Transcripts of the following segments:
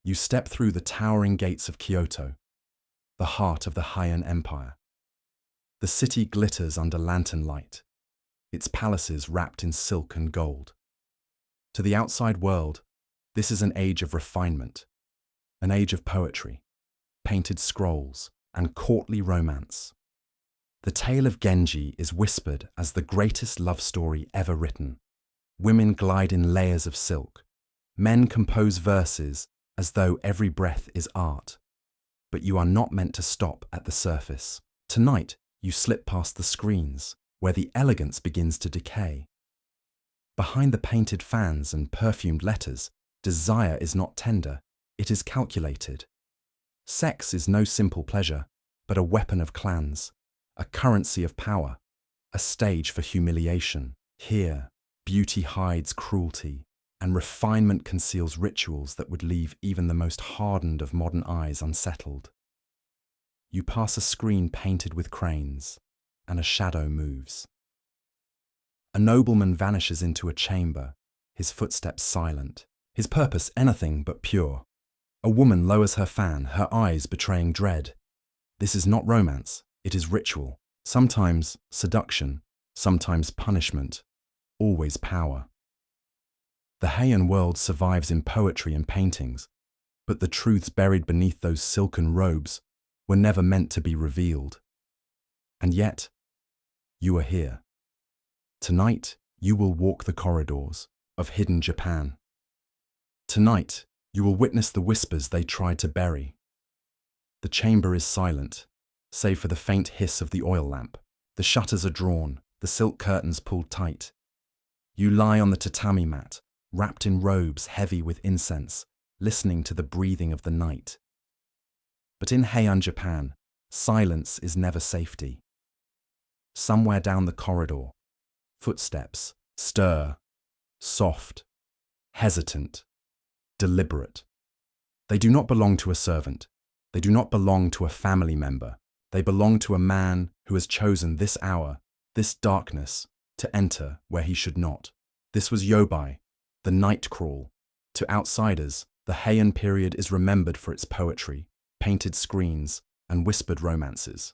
You step through the towering gates of Kyoto, the heart of the Heian Empire. The city glitters under lantern light, its palaces wrapped in silk and gold. To the outside world, this is an age of refinement, an age of poetry, painted scrolls, and courtly romance. The tale of Genji is whispered as the greatest love story ever written. Women glide in layers of silk. Men compose verses as though every breath is art. But you are not meant to stop at the surface. Tonight, you slip past the screens, where the elegance begins to decay. Behind the painted fans and perfumed letters, desire is not tender, it is calculated. Sex is no simple pleasure, but a weapon of clans, a currency of power, a stage for humiliation. Here, beauty hides cruelty, and refinement conceals rituals that would leave even the most hardened of modern eyes unsettled. You pass a screen painted with cranes, and a shadow moves. A nobleman vanishes into a chamber, his footsteps silent, his purpose anything but pure. A woman lowers her fan, her eyes betraying dread. This is not romance, it is ritual. Sometimes seduction, sometimes punishment, always power. The Heian world survives in poetry and paintings, but the truths buried beneath those silken robes were never meant to be revealed. And yet, you are here. Tonight, you will walk the corridors of hidden Japan. Tonight, you will witness the whispers they tried to bury. The chamber is silent, save for the faint hiss of the oil lamp. The shutters are drawn, the silk curtains pulled tight. You lie on the tatami mat, wrapped in robes heavy with incense, listening to the breathing of the night. But in Heian Japan, silence is never safety. Somewhere down the corridor, footsteps stir, soft, hesitant, deliberate. They do not belong to a servant. They do not belong to a family member. They belong to a man who has chosen this hour, this darkness, to enter where he should not. This was Yobai, the night crawl. To outsiders, the Heian period is remembered for its poetry, painted screens, and whispered romances.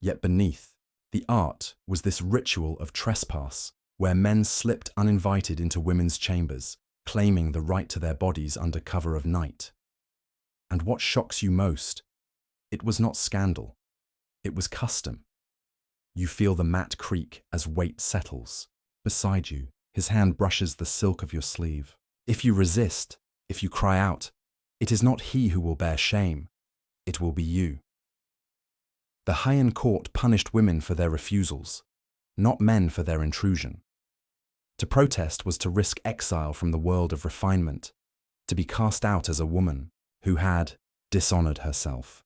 Yet beneath, the art was this ritual of trespass, where men slipped uninvited into women's chambers, claiming the right to their bodies under cover of night. And what shocks you most? It was not scandal. It was custom. You feel the mat creak as weight settles. Beside you, his hand brushes the silk of your sleeve. If you resist, if you cry out, it is not he who will bear shame. It will be you. The Heian court punished women for their refusals, not men for their intrusion. To protest was to risk exile from the world of refinement, to be cast out as a woman who had dishonored herself.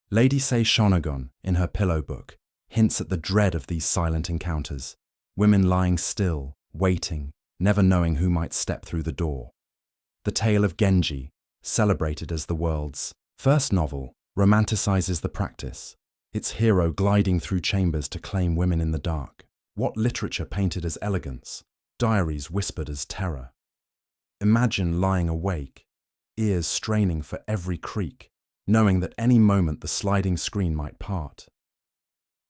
Lady Sei Shonagon, in her pillow book, hints at the dread of these silent encounters, women lying still, waiting, never knowing who might step through the door. The tale of Genji, celebrated as the world's first novel, romanticizes the practice, its hero gliding through chambers to claim women in the dark. What literature painted as elegance, diaries whispered as terror. Imagine lying awake, ears straining for every creak, knowing that any moment the sliding screen might part.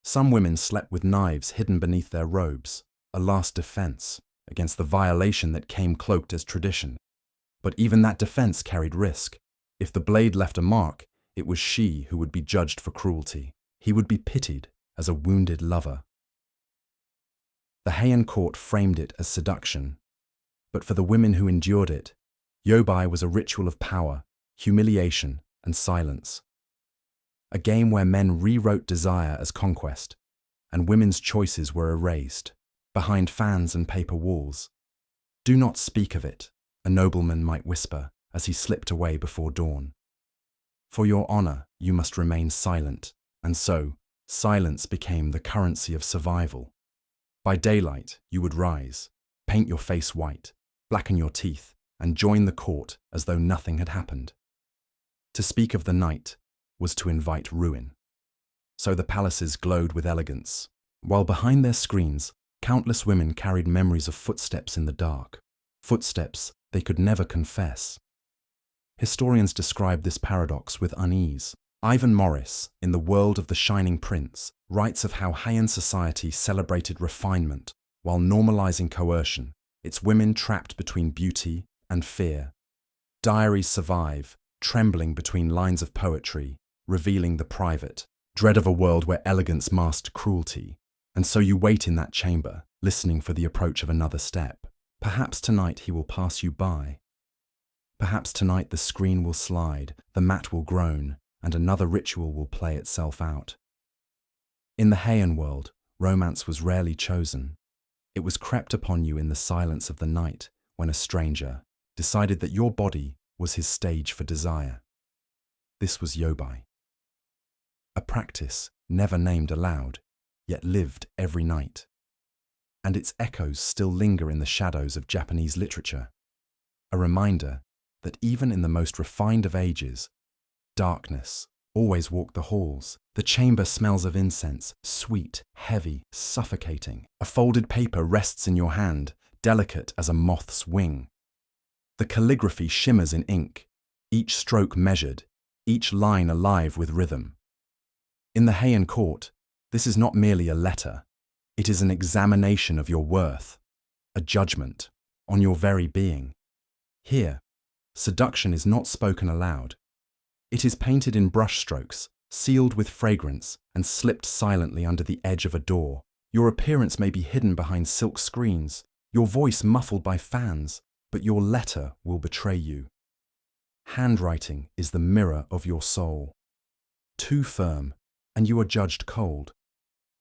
Some women slept with knives hidden beneath their robes, a last defense against the violation that came cloaked as tradition. But even that defense carried risk. If the blade left a mark, it was she who would be judged for cruelty. He would be pitied as a wounded lover. The Heian court framed it as seduction, but for the women who endured it, Yobai was a ritual of power, humiliation, and silence. A game where men rewrote desire as conquest, and women's choices were erased, behind fans and paper walls. Do not speak of it, a nobleman might whisper as he slipped away before dawn. For your honor, you must remain silent, and so, silence became the currency of survival. By daylight, you would rise, paint your face white, blacken your teeth, and join the court as though nothing had happened. To speak of the night was to invite ruin. So the palaces glowed with elegance, while behind their screens, countless women carried memories of footsteps in the dark, footsteps they could never confess. Historians describe this paradox with unease. Ivan Morris, in The World of the Shining Prince, writes of how Heian society celebrated refinement while normalizing coercion, its women trapped between beauty and fear. Diaries survive, trembling between lines of poetry, revealing the private, dread of a world where elegance masked cruelty. And so you wait in that chamber, listening for the approach of another step. Perhaps tonight he will pass you by. Perhaps tonight the screen will slide, the mat will groan, and another ritual will play itself out. In the Heian world, romance was rarely chosen. It was crept upon you in the silence of the night when a stranger decided that your body was his stage for desire. This was yobai, a practice never named aloud, yet lived every night. And its echoes still linger in the shadows of Japanese literature, a reminder that even in the most refined of ages, darkness always walked the halls. The chamber smells of incense, sweet, heavy, suffocating. A folded paper rests in your hand, delicate as a moth's wing. The calligraphy shimmers in ink, each stroke measured, each line alive with rhythm. In the Heian court, this is not merely a letter. It is an examination of your worth, a judgment on your very being. Here, seduction is not spoken aloud. It is painted in brushstrokes, sealed with fragrance, and slipped silently under the edge of a door. Your appearance may be hidden behind silk screens, your voice muffled by fans, but your letter will betray you. Handwriting is the mirror of your soul. Too firm, and you are judged cold.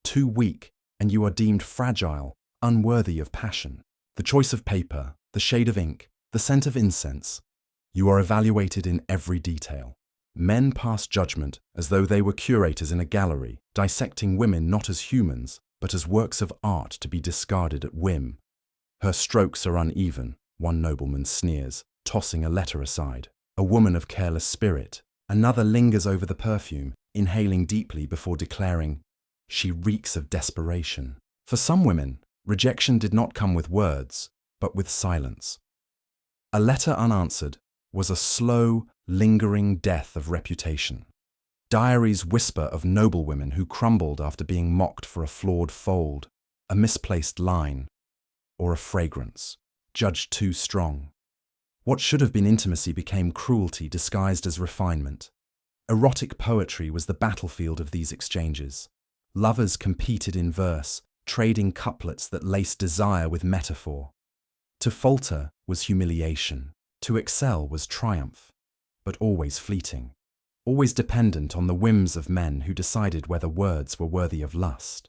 Too weak, and you are deemed fragile, unworthy of passion. The choice of paper, the shade of ink, the scent of incense. You are evaluated in every detail. Men pass judgment as though they were curators in a gallery, dissecting women not as humans, but as works of art to be discarded at whim. Her strokes are uneven, one nobleman sneers, tossing a letter aside. A woman of careless spirit. Another lingers over the perfume, inhaling deeply before declaring, "She reeks of desperation." For some women, rejection did not come with words, but with silence. A letter unanswered was a slow, lingering death of reputation. Diaries whisper of noblewomen who crumbled after being mocked for a flawed fold, a misplaced line, or a fragrance, judged too strong. What should have been intimacy became cruelty disguised as refinement. Erotic poetry was the battlefield of these exchanges. Lovers competed in verse, trading couplets that laced desire with metaphor. To falter was humiliation. To excel was triumph, but always fleeting, always dependent on the whims of men who decided whether words were worthy of lust.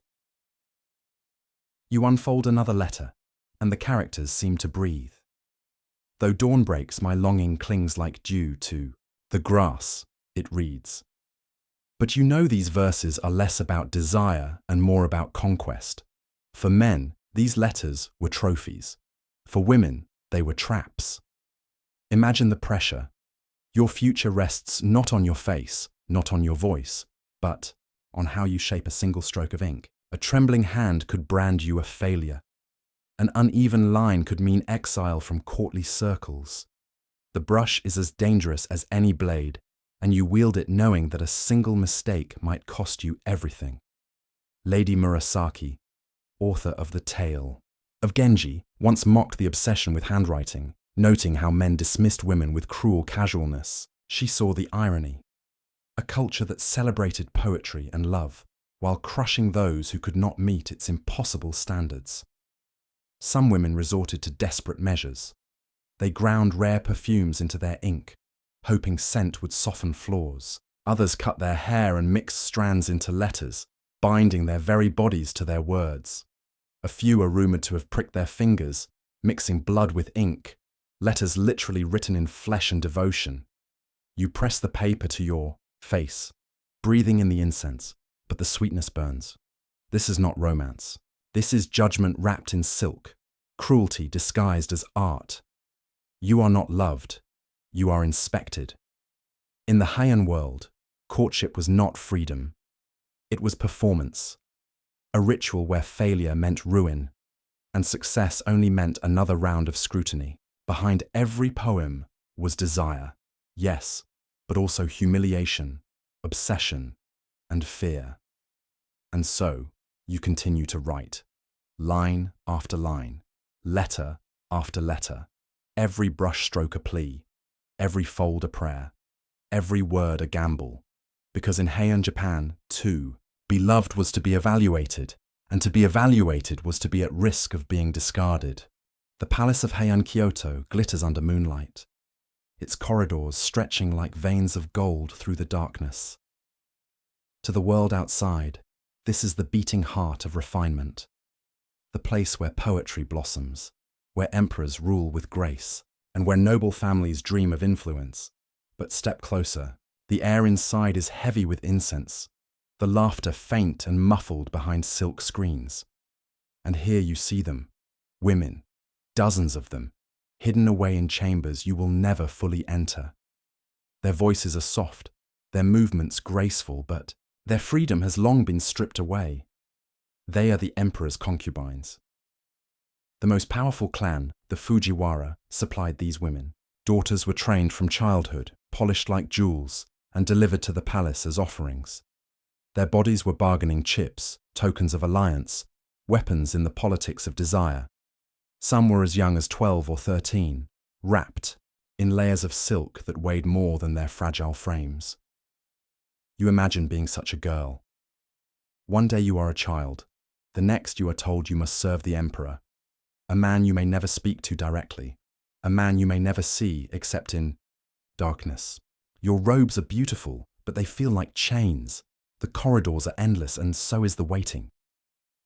You unfold another letter, and the characters seem to breathe. Though dawn breaks, my longing clings like dew to the grass, it reads. But you know these verses are less about desire and more about conquest. For men, these letters were trophies. For women, they were traps. Imagine the pressure. Your future rests not on your face, not on your voice, but on how you shape a single stroke of ink. A trembling hand could brand you a failure. An uneven line could mean exile from courtly circles. The brush is as dangerous as any blade, and you wield it knowing that a single mistake might cost you everything. Lady Murasaki, author of The Tale of Genji, once mocked the obsession with handwriting, noting how men dismissed women with cruel casualness. She saw the irony. A culture that celebrated poetry and love, while crushing those who could not meet its impossible standards. Some women resorted to desperate measures. They ground rare perfumes into their ink, hoping scent would soften flaws. Others cut their hair and mixed strands into letters, binding their very bodies to their words. A few are rumoured to have pricked their fingers, mixing blood with ink, letters literally written in flesh and devotion. You press the paper to your face, breathing in the incense, but the sweetness burns. This is not romance. This is judgment wrapped in silk, cruelty disguised as art. You are not loved. You are inspected. In the Heian world, courtship was not freedom. It was performance, a ritual where failure meant ruin, and success only meant another round of scrutiny. Behind every poem was desire, Yes, but also humiliation, obsession, and fear. And so, you continue to write, line after line, letter after letter, every brushstroke a plea, every fold a prayer, every word a gamble. Because in Heian Japan, too, beloved was to be evaluated, and to be evaluated was to be at risk of being discarded. The palace of Heian Kyoto glitters under moonlight, its corridors stretching like veins of gold through the darkness. To the world outside, this is the beating heart of refinement, the place where poetry blossoms, where emperors rule with grace, and where noble families dream of influence. But step closer. The air inside is heavy with incense, the laughter faint and muffled behind silk screens. And here you see them, women, dozens of them, hidden away in chambers you will never fully enter. Their voices are soft, their movements graceful, but their freedom has long been stripped away. They are the emperor's concubines. The most powerful clan, the Fujiwara, supplied these women. Daughters were trained from childhood, polished like jewels, and delivered to the palace as offerings. Their bodies were bargaining chips, tokens of alliance, weapons in the politics of desire. Some were as young as 12 or 13, wrapped in layers of silk that weighed more than their fragile frames. You imagine being such a girl. One day you are a child, the next you are told you must serve the emperor, a man you may never speak to directly, a man you may never see except in darkness. Your robes are beautiful, but they feel like chains. The corridors are endless, and so is the waiting.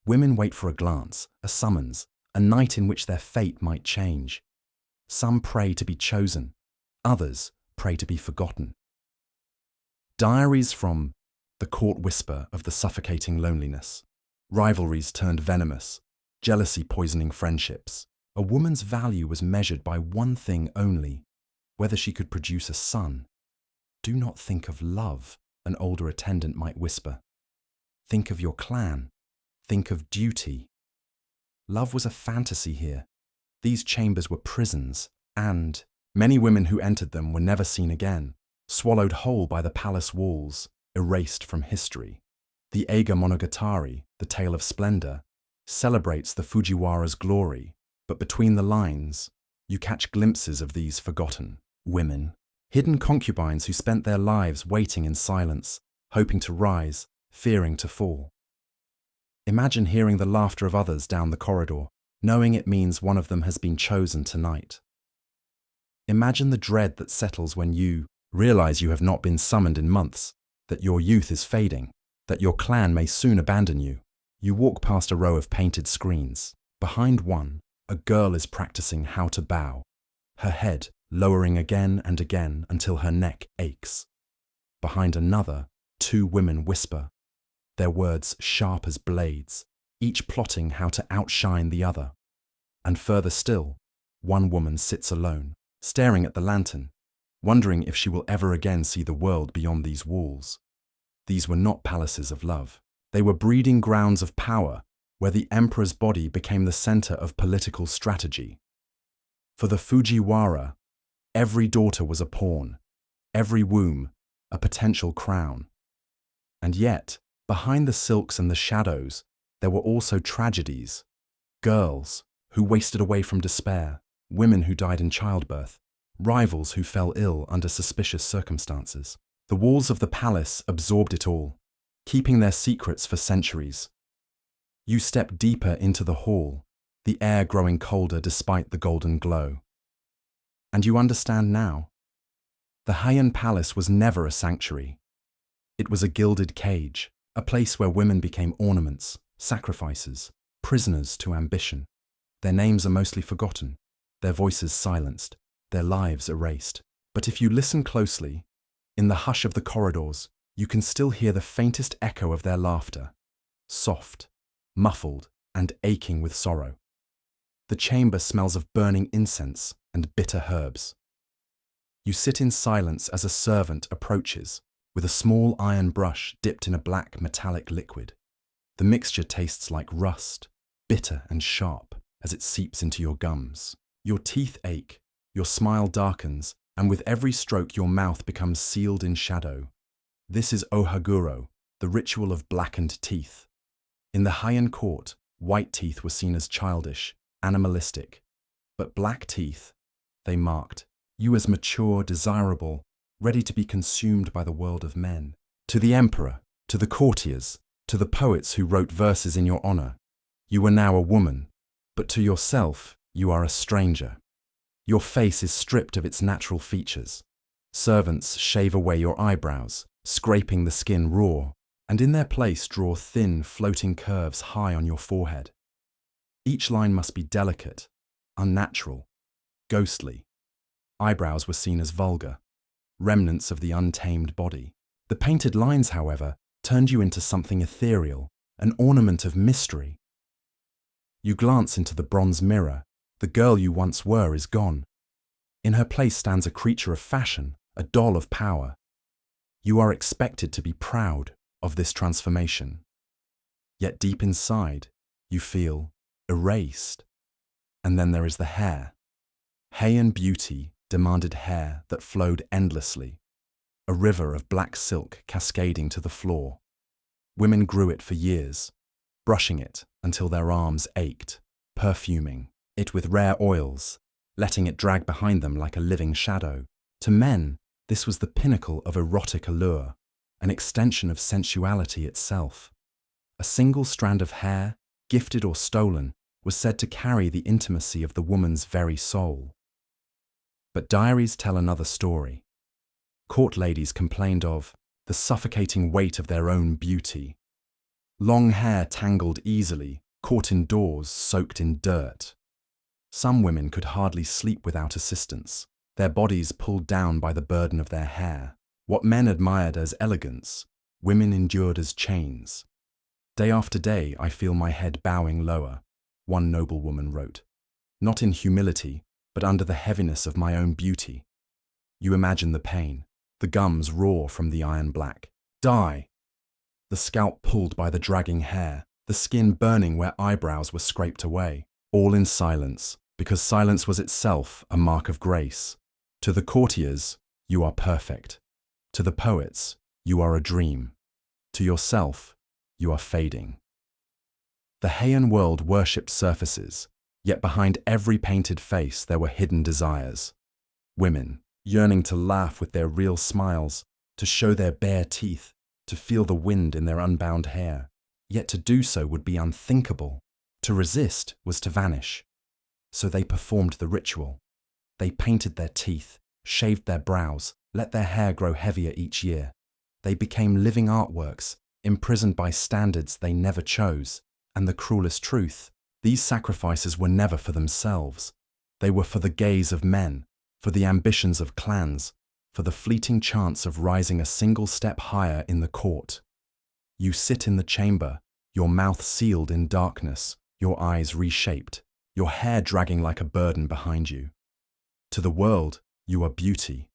Women wait for a glance, a summons, a night in which their fate might change. Some pray to be chosen, others pray to be forgotten. Diaries from the court whisper of the suffocating loneliness. Rivalries turned venomous, jealousy poisoning friendships. A woman's value was measured by one thing only, whether she could produce a son. Do not think of love, an older attendant might whisper. Think of your clan. Think of duty. Love was a fantasy here. These chambers were prisons, and many women who entered them were never seen again, swallowed whole by the palace walls, erased from history. The Eiga Monogatari, the tale of splendor, celebrates the Fujiwara's glory, but between the lines, you catch glimpses of these forgotten women. Hidden concubines who spent their lives waiting in silence, hoping to rise, fearing to fall. Imagine hearing the laughter of others down the corridor, knowing it means one of them has been chosen tonight. Imagine the dread that settles when you realize you have not been summoned in months, that your youth is fading, that your clan may soon abandon you. You walk past a row of painted screens. Behind one, a girl is practicing how to bow, her head lowering again and again until her neck aches. Behind another, two women whisper, their words sharp as blades, each plotting how to outshine the other. And further still, one woman sits alone, staring at the lantern, wondering if she will ever again see the world beyond these walls. These were not palaces of love. They were breeding grounds of power, where the emperor's body became the center of political strategy. For the Fujiwara, every daughter was a pawn, every womb a potential crown. And yet, behind the silks and the shadows, there were also tragedies. Girls who wasted away from despair, women who died in childbirth, rivals who fell ill under suspicious circumstances. The walls of the palace absorbed it all, keeping their secrets for centuries. You step deeper into the hall, the air growing colder despite the golden glow. And you understand now. The Heian Palace was never a sanctuary. It was a gilded cage, a place where women became ornaments, sacrifices, prisoners to ambition. Their names are mostly forgotten, their voices silenced, their lives erased. But if you listen closely, in the hush of the corridors, you can still hear the faintest echo of their laughter, soft, muffled, and aching with sorrow. The chamber smells of burning incense and bitter herbs. You sit in silence as a servant approaches, with a small iron brush dipped in a black metallic liquid. The mixture tastes like rust, bitter and sharp, as it seeps into your gums. Your teeth ache, your smile darkens, and with every stroke your mouth becomes sealed in shadow. This is ohaguro, the ritual of blackened teeth. In the Heian court, white teeth were seen as childish, animalistic, but black teeth, they marked you as mature, desirable, ready to be consumed by the world of men. To the emperor, to the courtiers, to the poets who wrote verses in your honor, you are now a woman, but to yourself you are a stranger. Your face is stripped of its natural features. Servants shave away your eyebrows, scraping the skin raw, and in their place draw thin, floating curves high on your forehead. Each line must be delicate, unnatural, ghostly. Eyebrows were seen as vulgar, remnants of the untamed body. The painted lines, however, turned you into something ethereal, an ornament of mystery. You glance into the bronze mirror. The girl you once were is gone. In her place stands a creature of fashion, a doll of power. You are expected to be proud of this transformation. Yet deep inside, you feel erased. And then there is the hair. Heian beauty demanded hair that flowed endlessly, a river of black silk cascading to the floor. Women grew it for years, brushing it until their arms ached, perfuming it with rare oils, letting it drag behind them like a living shadow. To men, this was the pinnacle of erotic allure, an extension of sensuality itself. A single strand of hair, gifted or stolen, was said to carry the intimacy of the woman's very soul. But diaries tell another story. Court ladies complained of the suffocating weight of their own beauty. Long hair tangled easily, caught indoors, soaked in dirt. Some women could hardly sleep without assistance, their bodies pulled down by the burden of their hair. What men admired as elegance, women endured as chains. Day after day, I feel my head bowing lower, one noblewoman wrote. Not in humility, but under the heaviness of my own beauty. You imagine the pain, the gums raw from the iron black. Die! The scalp pulled by the dragging hair, the skin burning where eyebrows were scraped away. All in silence, because silence was itself a mark of grace. To the courtiers, you are perfect. To the poets, you are a dream. To yourself, you are fading. The Heian world worshipped surfaces, yet behind every painted face there were hidden desires. Women, yearning to laugh with their real smiles, to show their bare teeth, to feel the wind in their unbound hair. Yet to do so would be unthinkable. To resist was to vanish. So they performed the ritual. They painted their teeth, shaved their brows, let their hair grow heavier each year. They became living artworks, imprisoned by standards they never chose. And the cruelest truth, these sacrifices were never for themselves. They were for the gaze of men, for the ambitions of clans, for the fleeting chance of rising a single step higher in the court. You sit in the chamber, your mouth sealed in darkness, your eyes reshaped, your hair dragging like a burden behind you. To the world, you are beauty.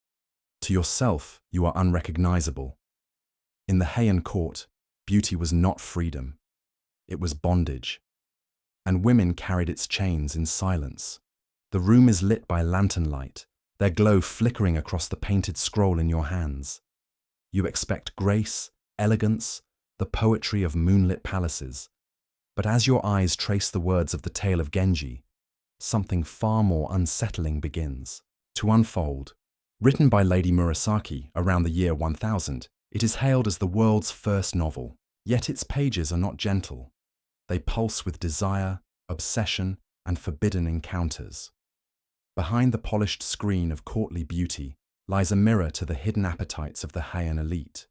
To yourself, you are unrecognizable. In the Heian court, beauty was not freedom. It was bondage. And women carried its chains in silence. The room is lit by lantern light, their glow flickering across the painted scroll in your hands. You expect grace, elegance, the poetry of moonlit palaces. But as your eyes trace the words of the tale of Genji, something far more unsettling begins to unfold. Written by Lady Murasaki around the year 1000, it is hailed as the world's first novel. Yet its pages are not gentle. They pulse with desire, obsession, and forbidden encounters. Behind the polished screen of courtly beauty lies a mirror to the hidden appetites of the Heian elite.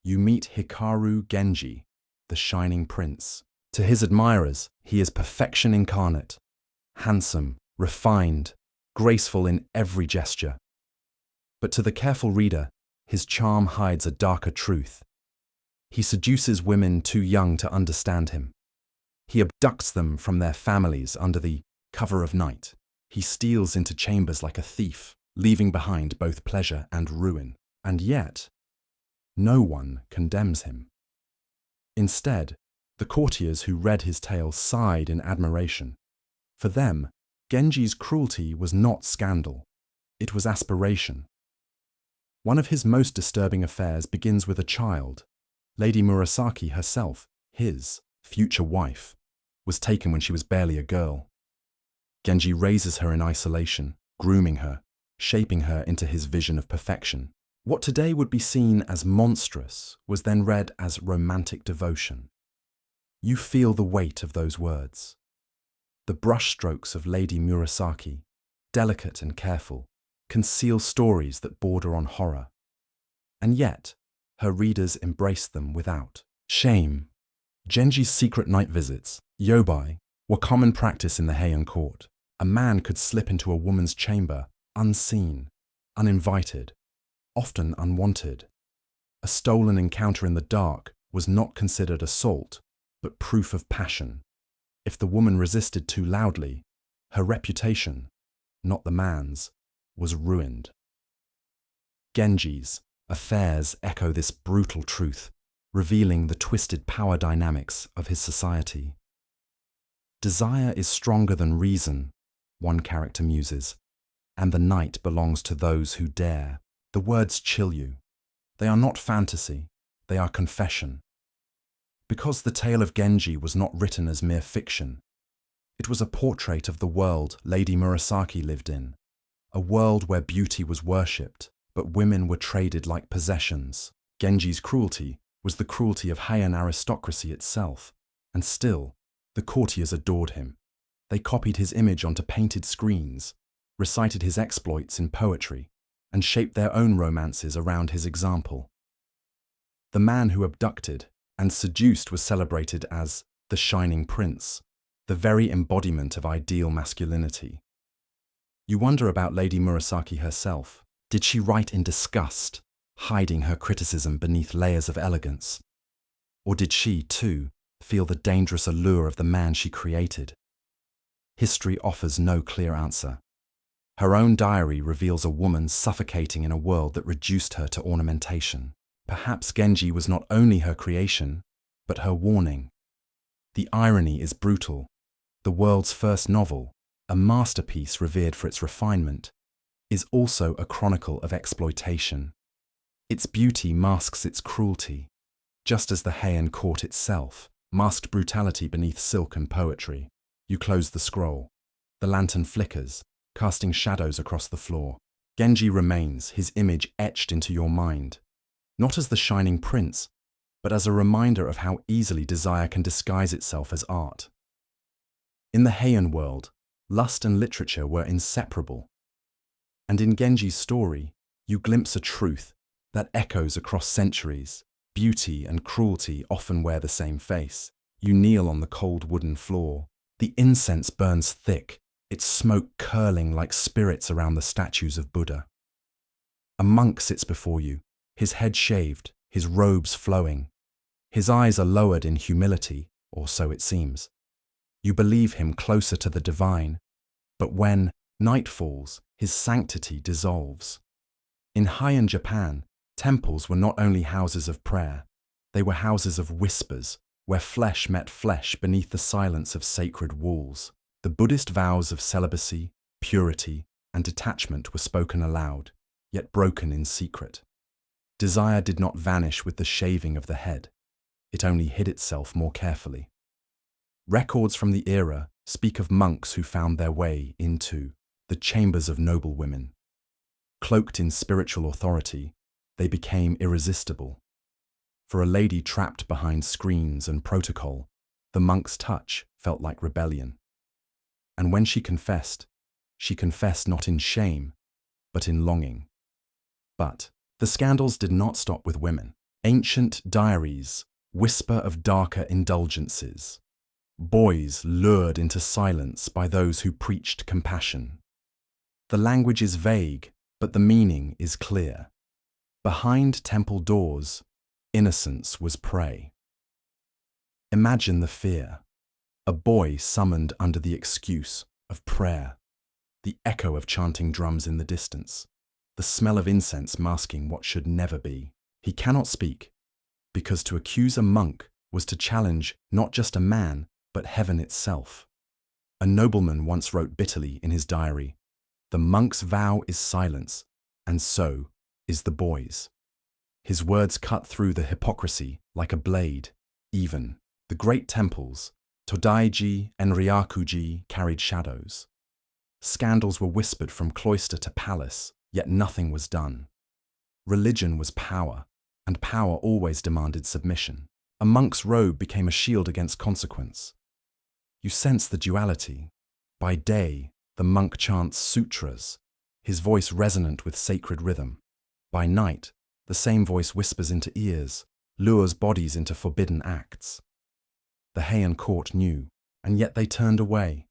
You meet Hikaru Genji, the shining prince. To his admirers, he is perfection incarnate, handsome, refined, graceful in every gesture. But to the careful reader, his charm hides a darker truth. He seduces women too young to understand him. He abducts them from their families under the cover of night. He steals into chambers like a thief, leaving behind both pleasure and ruin. And yet, no one condemns him. Instead, the courtiers who read his tale sighed in admiration. For them, Genji's cruelty was not scandal. It was aspiration. One of his most disturbing affairs begins with a child. Lady Murasaki herself, his future wife, was taken when she was barely a girl. Genji raises her in isolation, grooming her, shaping her into his vision of perfection. What today would be seen as monstrous was then read as romantic devotion. You feel the weight of those words. The brushstrokes of Lady Murasaki, delicate and careful, conceal stories that border on horror. And yet, her readers embrace them without shame. Genji's secret night visits, yobai, were common practice in the Heian court. A man could slip into a woman's chamber, unseen, uninvited, often unwanted. A stolen encounter in the dark was not considered assault, but proof of passion. If the woman resisted too loudly, her reputation, not the man's, was ruined. Genji's affairs echo this brutal truth, revealing the twisted power dynamics of his society. Desire is stronger than reason, one character muses, and the night belongs to those who dare. The words chill you. They are not fantasy, they are confession. Because the tale of Genji was not written as mere fiction, it was a portrait of the world Lady Murasaki lived in, a world where beauty was worshipped, but women were traded like possessions. Genji's cruelty was the cruelty of Heian aristocracy itself, and still, the courtiers adored him. They copied his image onto painted screens, recited his exploits in poetry, and shaped their own romances around his example. The man who abducted and seduced was celebrated as the shining prince, the very embodiment of ideal masculinity. You wonder about Lady Murasaki herself. Did she write in disgust, hiding her criticism beneath layers of elegance? Or did she, too, feel the dangerous allure of the man she created? History offers no clear answer. Her own diary reveals a woman suffocating in a world that reduced her to ornamentation. Perhaps Genji was not only her creation, but her warning. The irony is brutal. The world's first novel, a masterpiece revered for its refinement, is also a chronicle of exploitation. Its beauty masks its cruelty, just as the Heian court itself masked brutality beneath silk and poetry. You close the scroll. The lantern flickers, casting shadows across the floor. Genji remains, his image etched into your mind, not as the shining prince, but as a reminder of how easily desire can disguise itself as art. In the Heian world, lust and literature were inseparable. And in Genji's story, you glimpse a truth that echoes across centuries. Beauty and cruelty often wear the same face. You kneel on the cold wooden floor. The incense burns thick, its smoke curling like spirits around the statues of Buddha. A monk sits before you, his head shaved, his robes flowing. His eyes are lowered in humility, or so it seems. You believe him closer to the divine, but when night falls, his sanctity dissolves. In Heian Japan, temples were not only houses of prayer, they were houses of whispers, where flesh met flesh beneath the silence of sacred walls. The Buddhist vows of celibacy, purity, and detachment were spoken aloud, yet broken in secret. Desire did not vanish with the shaving of the head. It only hid itself more carefully. Records from the era speak of monks who found their way into the chambers of noble women. Cloaked in spiritual authority, they became irresistible. For a lady trapped behind screens and protocol, the monk's touch felt like rebellion. And when she confessed not in shame, but in longing. But the scandals did not stop with women. Ancient diaries whisper of darker indulgences. Boys lured into silence by those who preached compassion. The language is vague, but the meaning is clear. Behind temple doors, innocence was prey. Imagine the fear. A boy summoned under the excuse of prayer. The echo of chanting drums in the distance. The smell of incense masking what should never be. He cannot speak, because to accuse a monk was to challenge not just a man, but heaven itself. A nobleman once wrote bitterly in his diary, The monk's vow is silence, and so is the boy's. His words cut through the hypocrisy like a blade. Even the great temples, Todaiji and Ryakuji, carried shadows. Scandals were whispered from cloister to palace, yet nothing was done. Religion was power, and power always demanded submission. A monk's robe became a shield against consequence. You sense the duality. By day, the monk chants sutras, his voice resonant with sacred rhythm. By night, the same voice whispers into ears, lures bodies into forbidden acts. The Heian court knew, and yet they turned away.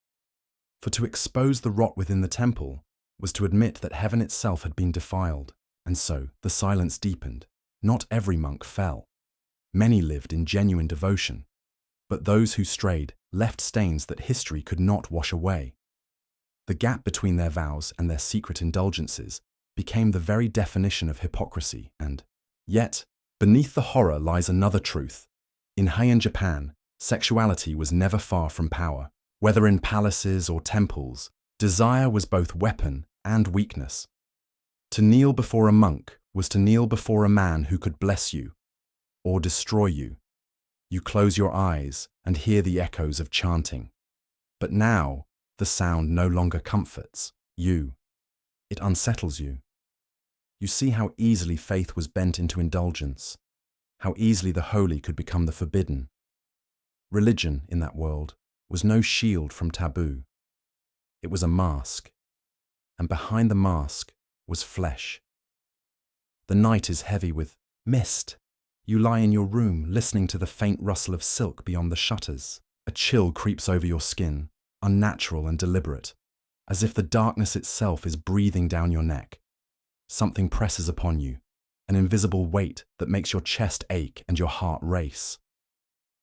For to expose the rot within the temple was to admit that heaven itself had been defiled, and so the silence deepened. Not every monk fell. Many lived in genuine devotion, but those who strayed left stains that history could not wash away. The gap between their vows and their secret indulgences became the very definition of hypocrisy, and yet, beneath the horror lies another truth. In Heian Japan, sexuality was never far from power. Whether in palaces or temples, desire was both weapon and weakness. To kneel before a monk was to kneel before a man who could bless you or destroy you. You close your eyes and hear the echoes of chanting. But now, the sound no longer comforts you. It unsettles you. You see how easily faith was bent into indulgence, how easily the holy could become the forbidden. Religion, in that world, was no shield from taboo. It was a mask, and behind the mask was flesh. The night is heavy with mist. You lie in your room, listening to the faint rustle of silk beyond the shutters. A chill creeps over your skin, unnatural and deliberate, as if the darkness itself is breathing down your neck. Something presses upon you, an invisible weight that makes your chest ache and your heart race.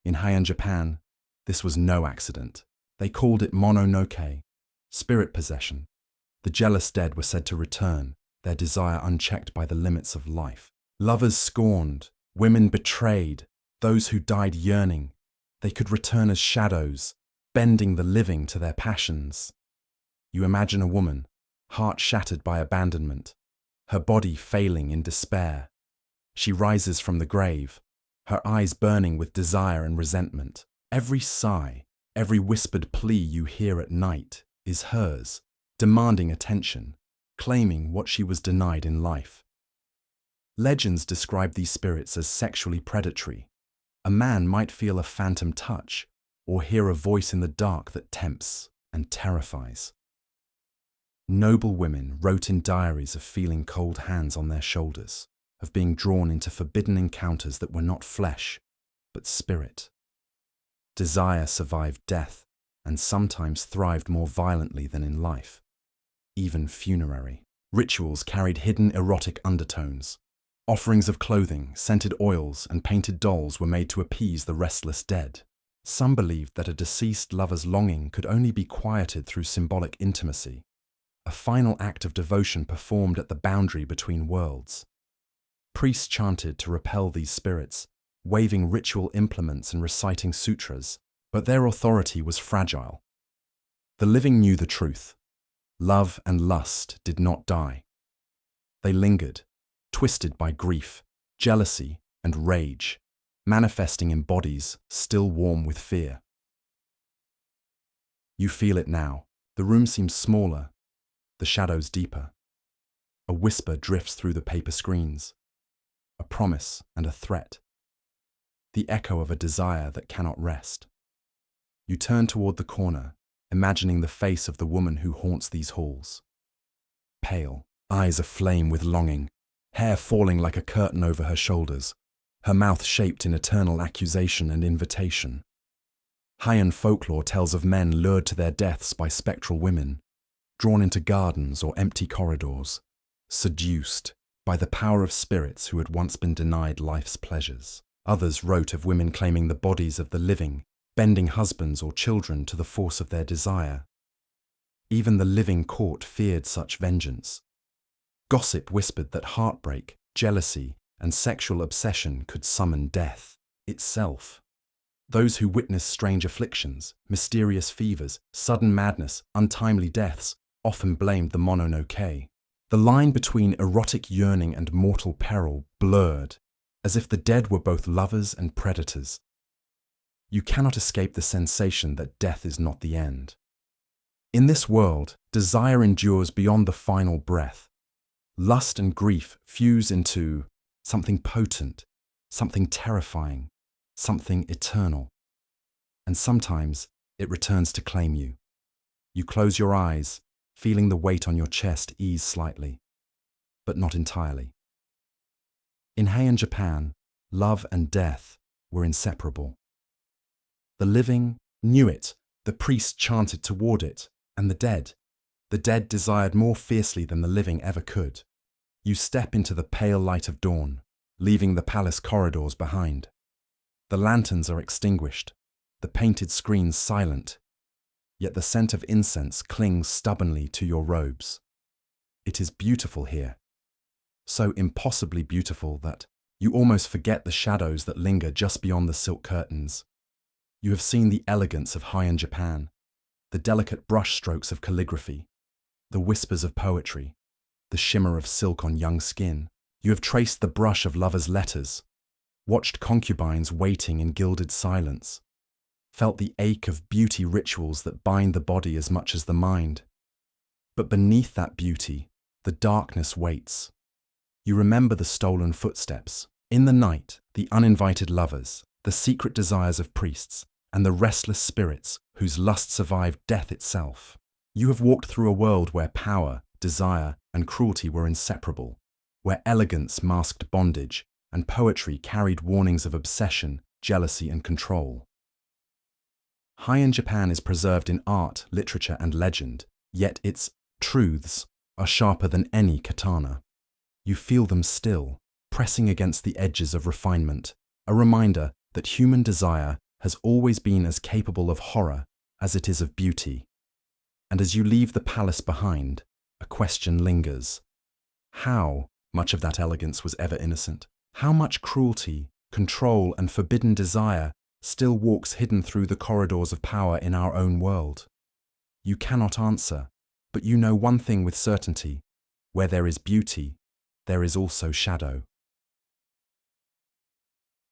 In Heian Japan, this was no accident. They called it mononoke, spirit possession. The jealous dead were said to return, their desire unchecked by the limits of life. Lovers scorned, women betrayed, those who died yearning. They could return as shadows, bending the living to their passions. You imagine a woman, heart shattered by abandonment, her body failing in despair. She rises from the grave, her eyes burning with desire and resentment. Every sigh, every whispered plea you hear at night is hers, demanding attention, claiming what she was denied in life. Legends describe these spirits as sexually predatory. A man might feel a phantom touch or hear a voice in the dark that tempts and terrifies. Noble women wrote in diaries of feeling cold hands on their shoulders, of being drawn into forbidden encounters that were not flesh, but spirit. Desire survived death and sometimes thrived more violently than in life. Even funerary rituals carried hidden erotic undertones. Offerings of clothing, scented oils, and painted dolls were made to appease the restless dead. Some believed that a deceased lover's longing could only be quieted through symbolic intimacy, a final act of devotion performed at the boundary between worlds. Priests chanted to repel these spirits, waving ritual implements and reciting sutras, but their authority was fragile. The living knew the truth. Love and lust did not die. They lingered, twisted by grief, jealousy, and rage, manifesting in bodies still warm with fear. You feel it now. The room seems smaller, the shadows deeper. A whisper drifts through the paper screens, a promise and a threat, the echo of a desire that cannot rest. You turn toward the corner, imagining the face of the woman who haunts these halls. Pale, eyes aflame with longing, hair falling like a curtain over her shoulders, her mouth shaped in eternal accusation and invitation. Heian folklore tells of men lured to their deaths by spectral women, drawn into gardens or empty corridors, seduced by the power of spirits who had once been denied life's pleasures. Others wrote of women claiming the bodies of the living, bending husbands or children to the force of their desire. Even the living court feared such vengeance. Gossip whispered that heartbreak, jealousy, and sexual obsession could summon death itself. Those who witnessed strange afflictions, mysterious fevers, sudden madness, untimely deaths, often blamed the Mononoke. The line between erotic yearning and mortal peril blurred, as if the dead were both lovers and predators. You cannot escape the sensation that death is not the end. In this world, desire endures beyond the final breath. Lust and grief fuse into something potent, something terrifying, something eternal. And sometimes it returns to claim you. You close your eyes, feeling the weight on your chest ease slightly, but not entirely. In Heian Japan, love and death were inseparable. The living knew it, the priest chanted toward it, and the dead desired more fiercely than the living ever could. You step into the pale light of dawn, leaving the palace corridors behind. The lanterns are extinguished, the painted screens silent, yet the scent of incense clings stubbornly to your robes. It is beautiful here, so impossibly beautiful that you almost forget the shadows that linger just beyond the silk curtains. You have seen the elegance of Heian Japan, the delicate brush strokes of calligraphy, the whispers of poetry, the shimmer of silk on young skin. You have traced the brush of lovers' letters, watched concubines waiting in gilded silence, felt the ache of beauty rituals that bind the body as much as the mind. But beneath that beauty, the darkness waits. You remember the stolen footsteps. In the night, the uninvited lovers, the secret desires of priests, and the restless spirits whose lust survived death itself. You have walked through a world where power, desire, and cruelty were inseparable, where elegance masked bondage, and poetry carried warnings of obsession, jealousy, and control. Heian Japan is preserved in art, literature, and legend, yet its truths are sharper than any katana. You feel them still, pressing against the edges of refinement, a reminder that human desire has always been as capable of horror as it is of beauty. And as you leave the palace behind, a question lingers. How much of that elegance was ever innocent? How much cruelty, control, and forbidden desire still walks hidden through the corridors of power in our own world? You cannot answer, but you know one thing with certainty: where there is beauty, there is also shadow.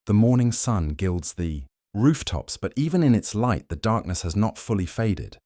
The morning sun gilds the rooftops, but even in its light, the darkness has not fully faded.